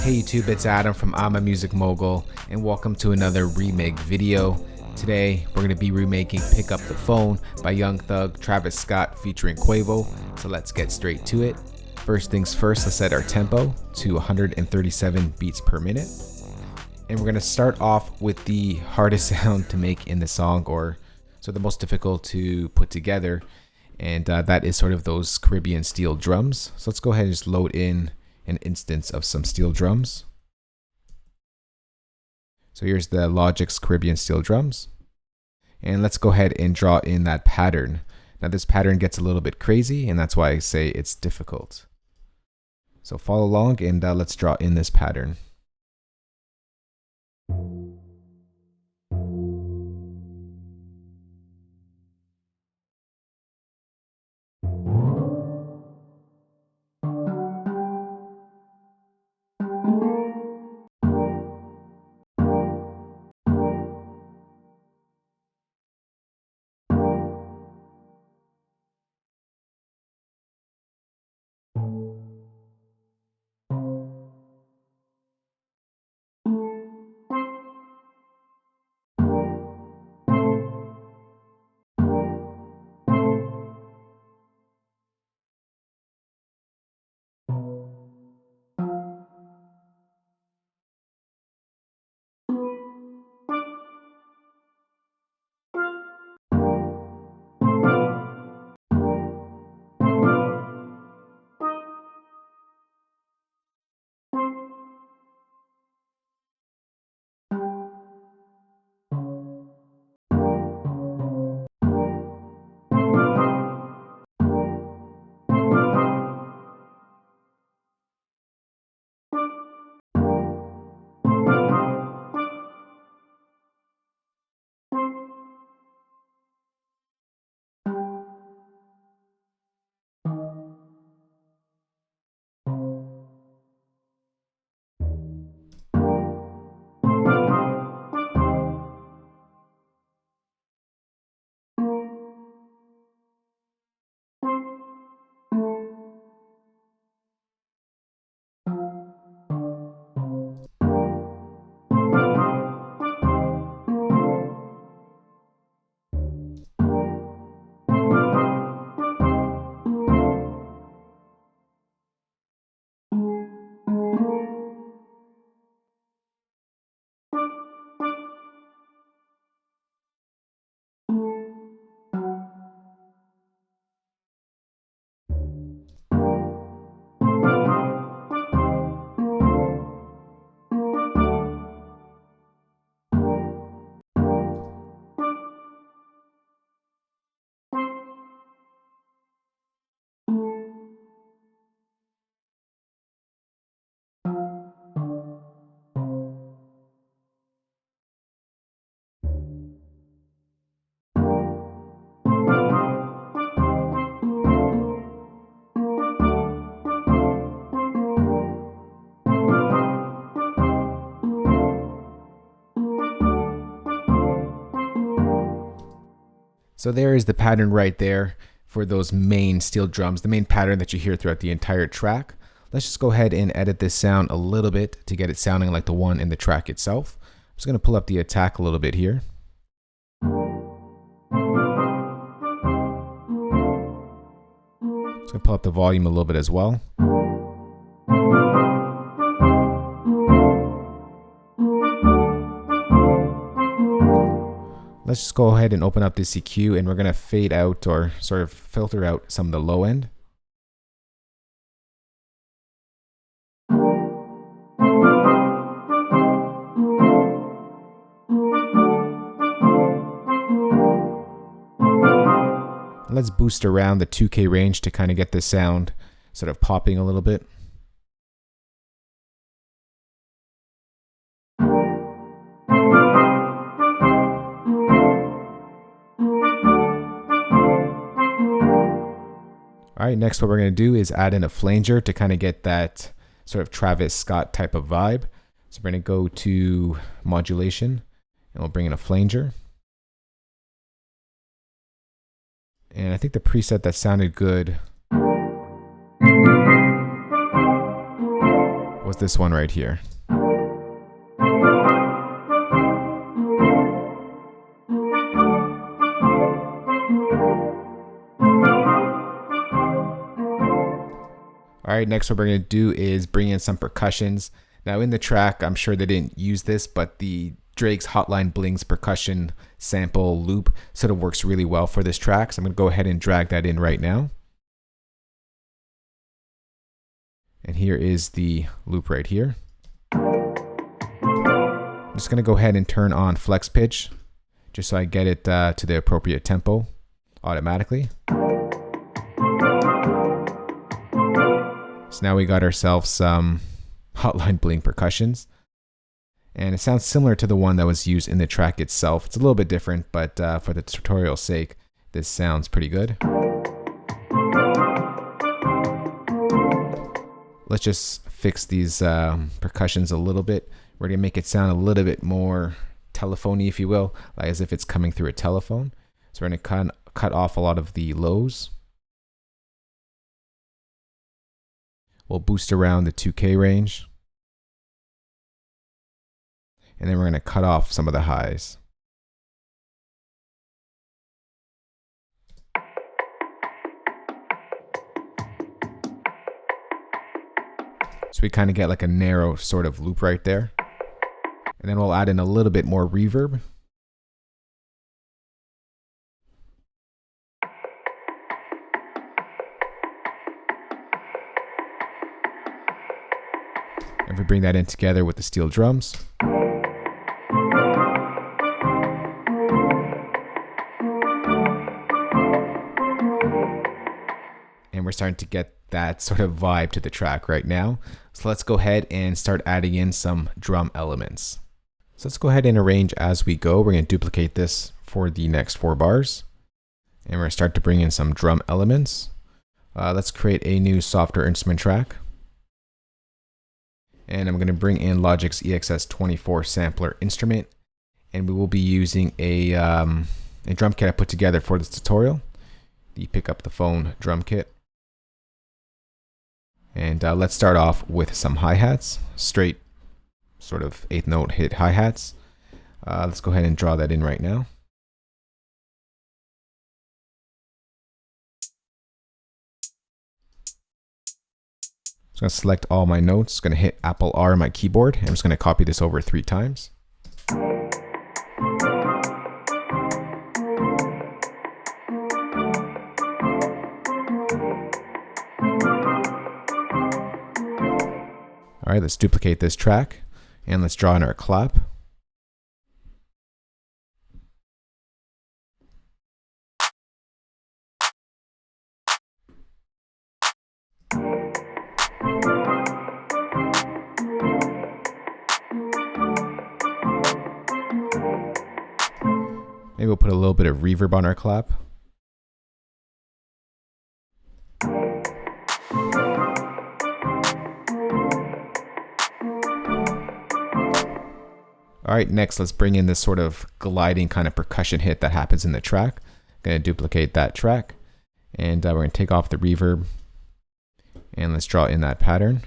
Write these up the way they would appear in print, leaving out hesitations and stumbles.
Hey YouTube, it's Adam from I'm a Music Mogul, and welcome to another remake video. Today, we're going to be remaking Pick Up the Phone by Young Thug, Travis Scott featuring Quavo, so let's get straight to it. First things first, let's set our tempo to 137 beats per minute. And we're going to start off with the hardest sound to make in the song, or so the most difficult to put together, and that is sort of those Caribbean steel drums. So let's go ahead and just load in an instance of some steel drums. So here's the Logic's Caribbean steel drums. And let's go ahead and draw in that pattern. Now this pattern gets a little bit crazy, and that's why I say it's difficult. So follow along and let's draw in this pattern. So there is the pattern right there for those main steel drums, the main pattern that you hear throughout the entire track. Let's just go ahead and edit this sound a little bit to get it sounding like the one in the track itself. I'm just going to pull up the attack a little bit here. Just going to pull up the volume a little bit as well. Let's just go ahead and open up this EQ, and we're going to fade out or sort of filter out some of the low end. Let's boost around the 2K range to kind of get the sound sort of popping a little bit. All right, next what we're going to do is add in a flanger to kind of get that sort of Travis Scott type of vibe. So we're going to go to modulation, and we'll bring in a flanger. And I think the preset that sounded good was this one right here. All right, next what we're gonna do is bring in some percussions. Now in the track, I'm sure they didn't use this, but the Drake's Hotline Bling's percussion sample loop sort of works really well for this track. So I'm gonna go ahead and drag that in right now. And here is the loop right here. I'm just gonna go ahead and turn on flex pitch just so I get it to the appropriate tempo automatically. So now we got ourselves some Hotline Bling percussions. And it sounds similar to the one that was used in the track itself. It's a little bit different, but for the tutorial's sake, this sounds pretty good. Let's just fix these percussions a little bit. We're gonna make it sound a little bit more telephony, if you will, like as if it's coming through a telephone. So we're gonna cut off a lot of the lows. We'll boost around the 2K range. And then we're going to cut off some of the highs. So we kind of get like a narrow sort of loop right there. And then we'll add in a little bit more reverb. If we bring that in together with the steel drums. And we're starting to get that sort of vibe to the track right now. So let's go ahead and start adding in some drum elements. So let's go ahead and arrange as we go. We're going to duplicate this for the next 4 bars. And we're going to start to bring in some drum elements. Let's create a new software instrument track. And I'm going to bring in Logic's EXS24 sampler instrument. And we will be using a drum kit I put together for this tutorial. The Pick Up the Phone drum kit. And let's start off with some hi-hats, straight sort of 8th note hit hi-hats. Let's go ahead and draw that in right now. I'm going to select all my notes, going to hit Apple R on my keyboard. I'm just going to copy this over 3 times. All right, let's duplicate this track and let's draw in our clap. Maybe we'll put a little bit of reverb on our clap. All right, next let's bring in this sort of gliding kind of percussion hit that happens in the track. I'm going to duplicate that track and we're going to take off the reverb and let's draw in that pattern.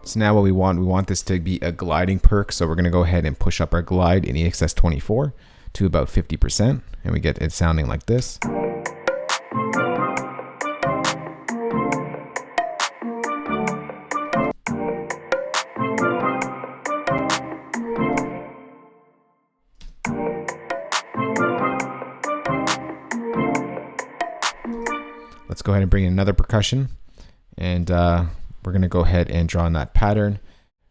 So now what we want this to be a gliding perk. So we're going to go ahead and push up our glide in EXS24 to about 50%. And we get it sounding like this. Let's go ahead and bring in another percussion. And we're going to go ahead and draw in that pattern.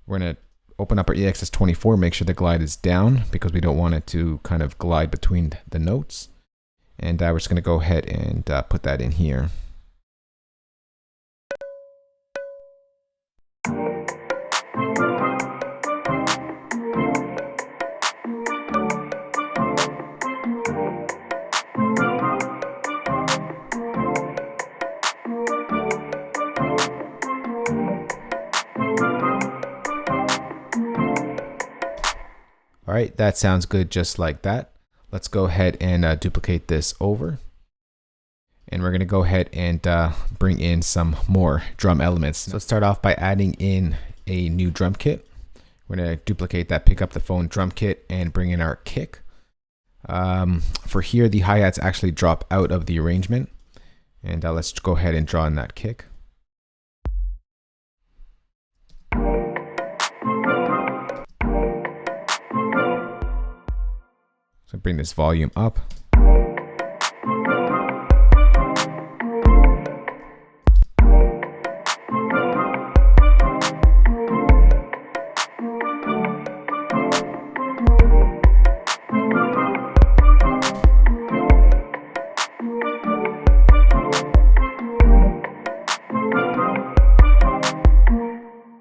We're going to open up our EXS24, make sure the glide is down because we don't want it to kind of glide between the notes. And we're just going to go ahead and put that in here. All right, that sounds good just like that. Let's go ahead and duplicate this over. And we're gonna go ahead and bring in some more drum elements. So let's start off by adding in a new drum kit. We're gonna duplicate that pick up the phone drum kit and bring in our kick. For here, the hi-hats actually drop out of the arrangement. And let's go ahead and draw in that kick. So bring this volume up.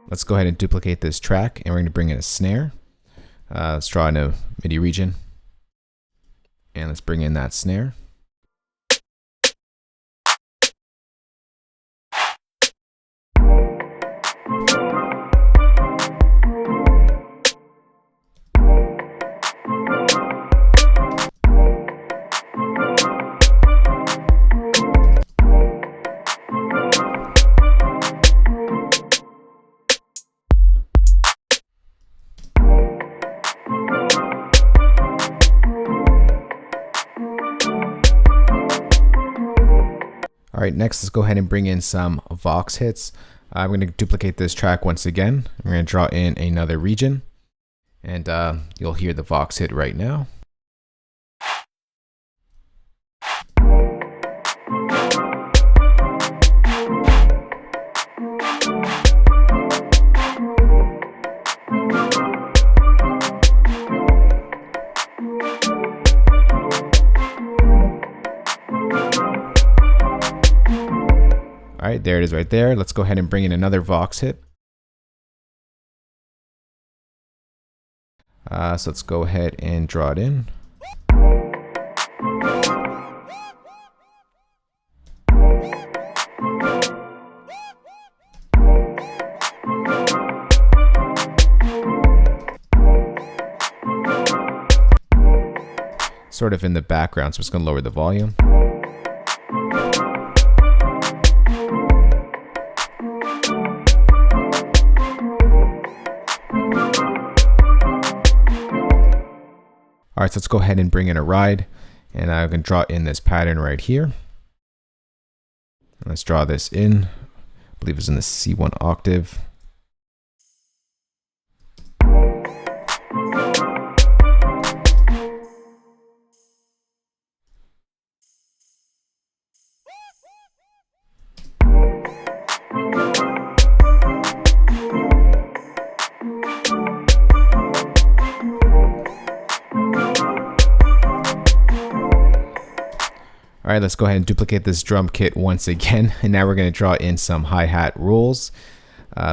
Let's go ahead and duplicate this track, and we're going to bring in a snare. Let's draw in a MIDI region. And let's bring in that snare. All right, next let's go ahead and bring in some Vox hits. I'm going to duplicate this track once again. I'm going to draw in another region, and you'll hear the Vox hit right now. All right, there it is right there. Let's go ahead and bring in another Vox hit. So let's go ahead and draw it in. Sort of in the background, so I'm just going to lower the volume. All right, so let's go ahead and bring in a ride, and I'm going to draw in this pattern right here. Let's draw this in. I believe it's in the C1 octave. All right, let's go ahead and duplicate this drum kit once again. And now we're going to draw in some hi-hat rolls.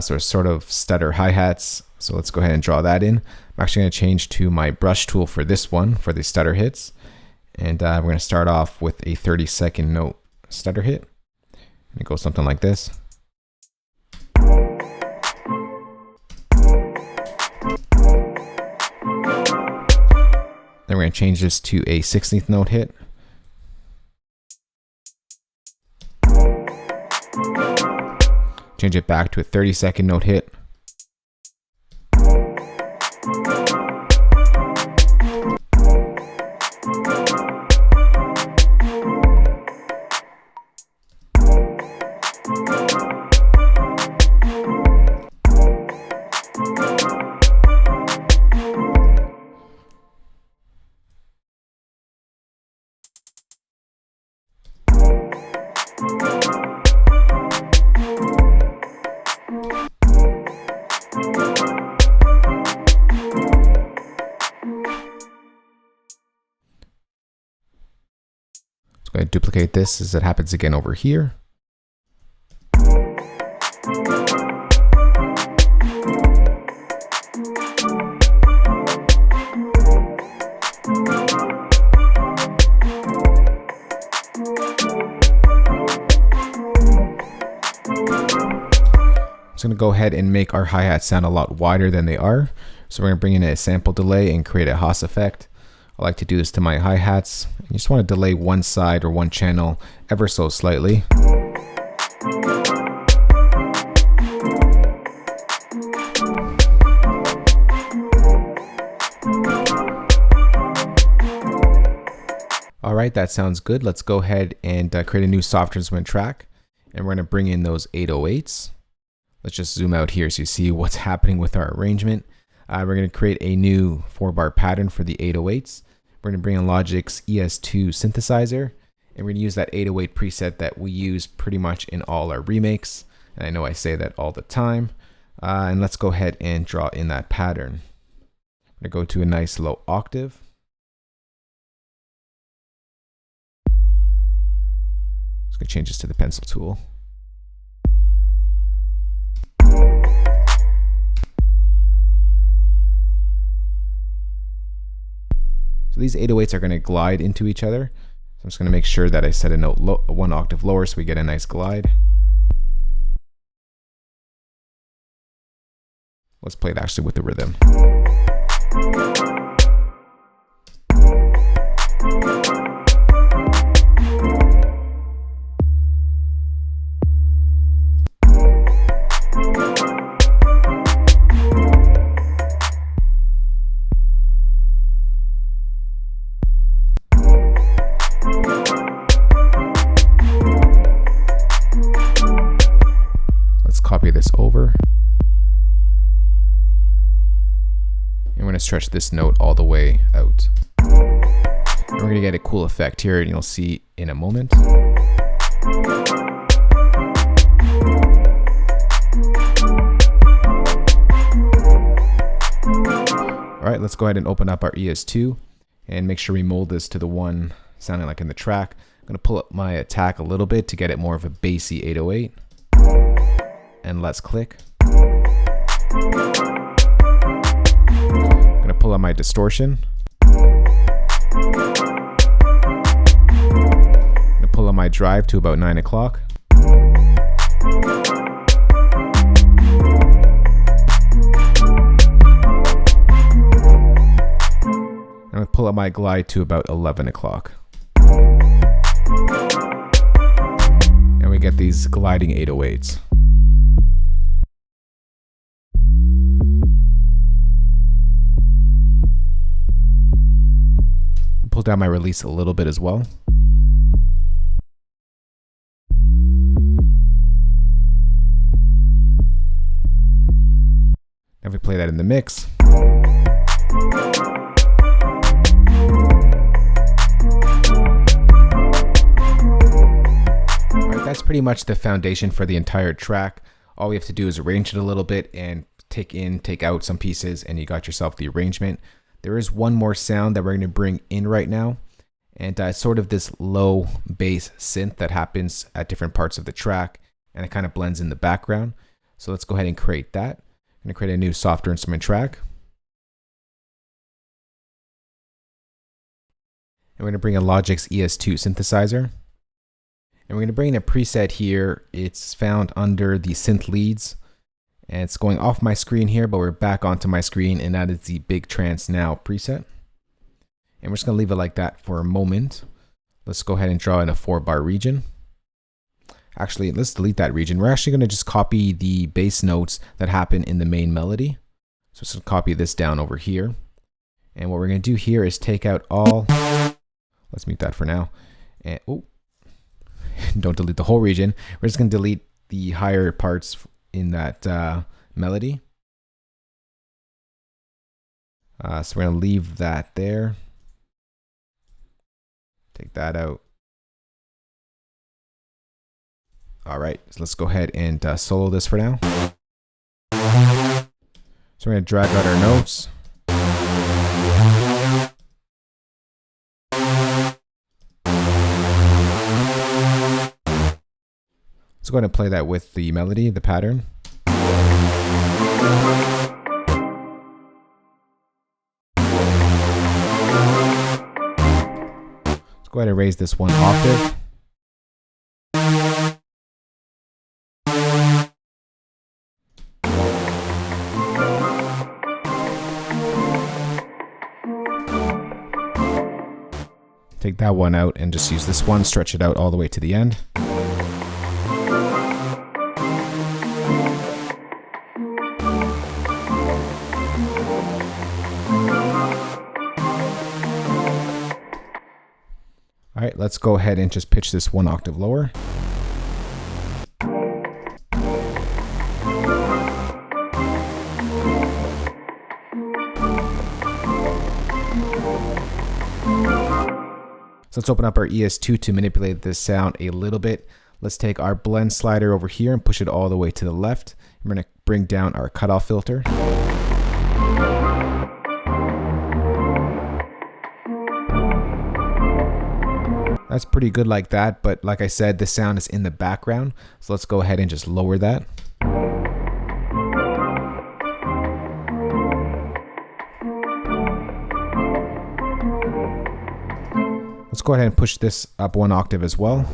So sort of stutter hi-hats. So let's go ahead and draw that in. I'm actually going to change to my brush tool for this one, for the stutter hits. And we're going to start off with a 30-second note stutter hit. And it goes something like this. Then we're going to change this to a 16th note hit. Change it back to a 30-second note hit. Go ahead and duplicate this as it happens again over here. I'm just going to go ahead and make our hi-hats sound a lot wider than they are. So we're going to bring in a sample delay and create a Haas effect. I like to do this to my hi-hats. You just want to delay one side or one channel ever so slightly. Alright, that sounds good. Let's go ahead and create a new software instrument track. And we're going to bring in those 808s. Let's just zoom out here so you see what's happening with our arrangement. We're going to create a new 4-bar pattern for the 808s. We're going to bring in Logic's ES2 synthesizer. And we're going to use that 808 preset that we use pretty much in all our remakes. And I know I say that all the time. And let's go ahead and draw in that pattern. I'm going to go to a nice low octave. I'm going to change this to the pencil tool. So these 808s are going to glide into each other. So I'm just going to make sure that I set a note one octave lower so we get a nice glide. Let's play it actually with the rhythm. Copy this over. And we're going to stretch this note all the way out. And we're going to get a cool effect here, and you'll see in a moment. Alright, let's go ahead and open up our ES2 and make sure we mold this to the one sounding like in the track. I'm going to pull up my attack a little bit to get it more of a bassy 808. And let's click. I'm going to pull out my distortion. I'm going to pull out my drive to about 9 o'clock. I'm going to pull out my glide to about 11 o'clock. And we get these gliding 808s. Pull down my release a little bit as well. Now if we play that in the mix. Alright, that's pretty much the foundation for the entire track. All we have to do is arrange it a little bit and take in, take out some pieces, and you got yourself the arrangement. There is one more sound that we're going to bring in right now, and it's sort of this low bass synth that happens at different parts of the track, and it kind of blends in the background. So let's go ahead and create that. I'm going to create a new software instrument track. And we're going to bring in Logic's ES2 synthesizer. And we're going to bring in a preset here. It's found under the synth leads. And it's going off my screen here, but we're back onto my screen, and that is the Big Trance Now preset. And we're just going to leave it like that for a moment. Let's go ahead and draw in a 4-bar region. Actually, let's delete that region. We're actually going to just copy the bass notes that happen in the main melody. So let's copy this down over here. And what we're going to do here is take out all, let's mute that for now. And don't delete the whole region. We're just going to delete the higher parts in that melody. So we're going to leave that there. Take that out. All right, so let's go ahead and solo this for now. So we're going to drag out our notes. Let's go ahead and play that with the melody, the pattern. Let's go ahead and raise this one octave. Take that one out and just use this one, stretch it out all the way to the end. All right, let's go ahead and just pitch this one octave lower. So let's open up our ES2 to manipulate this sound a little bit. Let's take our blend slider over here and push it all the way to the left. We're going to bring down our cutoff filter. That's pretty good like that, but like I said, the sound is in the background. So let's go ahead and just lower that. Let's go ahead and push this up one octave as well.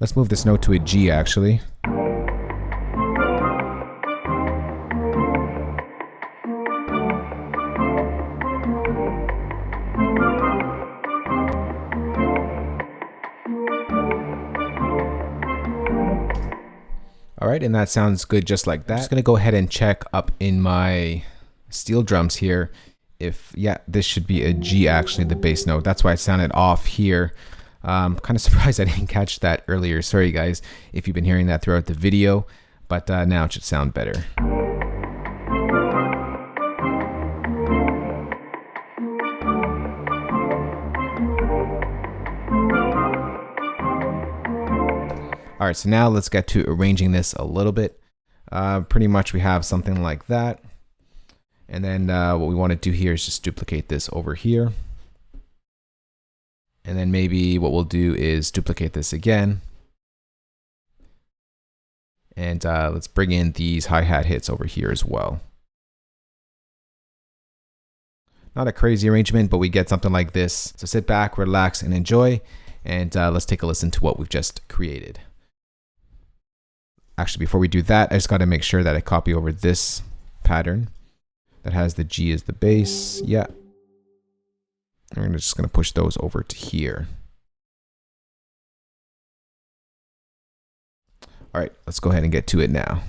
Let's move this note to a G actually. All right, and that sounds good just like that. I'm just gonna go ahead and check up in my steel drums here if, yeah, this should be a G actually, the bass note. That's why it sounded off here. Kind of surprised I didn't catch that earlier. Sorry guys if you've been hearing that throughout the video, but now it should sound better. All right, so now let's get to arranging this a little bit. Pretty much we have something like that. And then what we want to do here is just duplicate this over here. And then maybe what we'll do is duplicate this again. And let's bring in these hi-hat hits over here as well. Not a crazy arrangement, but we get something like this. So sit back, relax, and enjoy. And let's take a listen to what we've just created. Actually, before we do that, I just got to make sure that I copy over this pattern that has the G as the bass. Yeah. And we're just going to push those over to here. All right, let's go ahead and get to it now.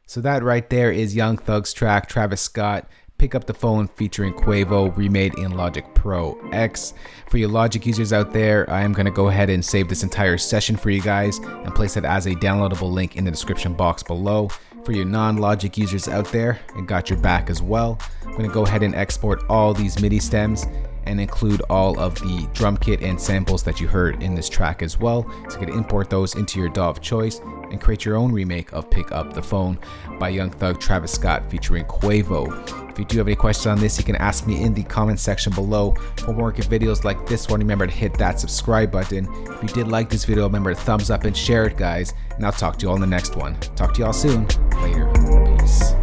So that right there is Young Thug's track, Travis Scott, Pick Up the Phone, featuring Quavo, remade in Logic Pro X. For you Logic users out there, I am going to go ahead and save this entire session for you guys and place it as a downloadable link in the description box below. For you non-Logic users out there, I got your back as well. I'm going to go ahead and export all these MIDI stems and include all of the drum kit and samples that you heard in this track as well. So you can import those into your DAW of choice and create your own remake of Pick Up the Phone by Young Thug, Travis Scott featuring Quavo. If you do have any questions on this, you can ask me in the comment section below. For more videos like this one, remember to hit that subscribe button. If you did like this video, remember to thumbs up and share it, guys. And I'll talk to you all in the next one. Talk to you all soon. Later. Peace.